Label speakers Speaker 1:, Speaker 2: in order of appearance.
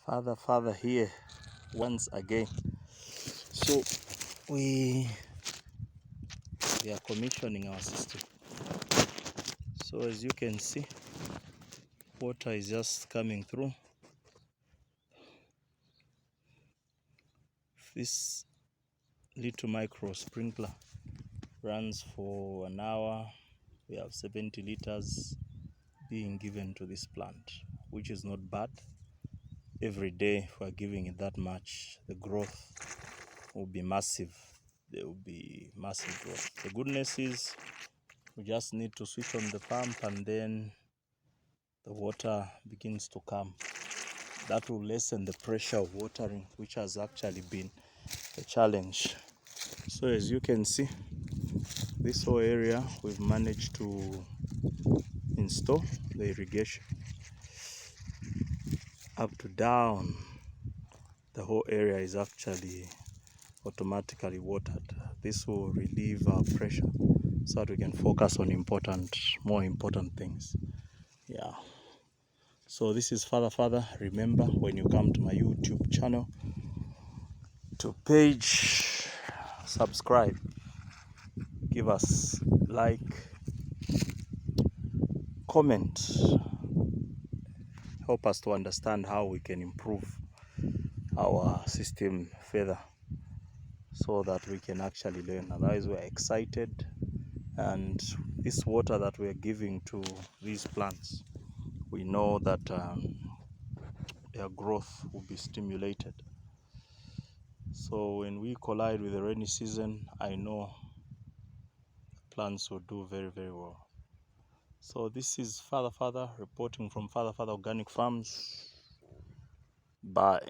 Speaker 1: Father here once again. So we are commissioning our system. So as you can see, water is just coming through. This little micro sprinkler runs for an hour. We have 70 liters being given to this plant, which is not bad. Every day, if we're giving it that much, the growth will be massive. There will be massive growth. The goodness is we just need to switch on the pump and then the water begins to come. That will lessen the pressure of watering, which has actually been a challenge. So as you can see, this whole area we've managed to install the irrigation up to down. The whole area is actually automatically watered. This will relieve our pressure so that we can focus on more important things. Yeah. So this is Father. Remember, when you come to my YouTube channel, to page, subscribe, give us like, comment, help us to understand how we can improve our system further so that we can actually learn. Otherwise, we're excited, and this water that we're giving to these plants, we know that their growth will be stimulated. So when we collide with the rainy season, I know plants will do very, very well. So this is Father reporting from Father Organic Farms. Bye.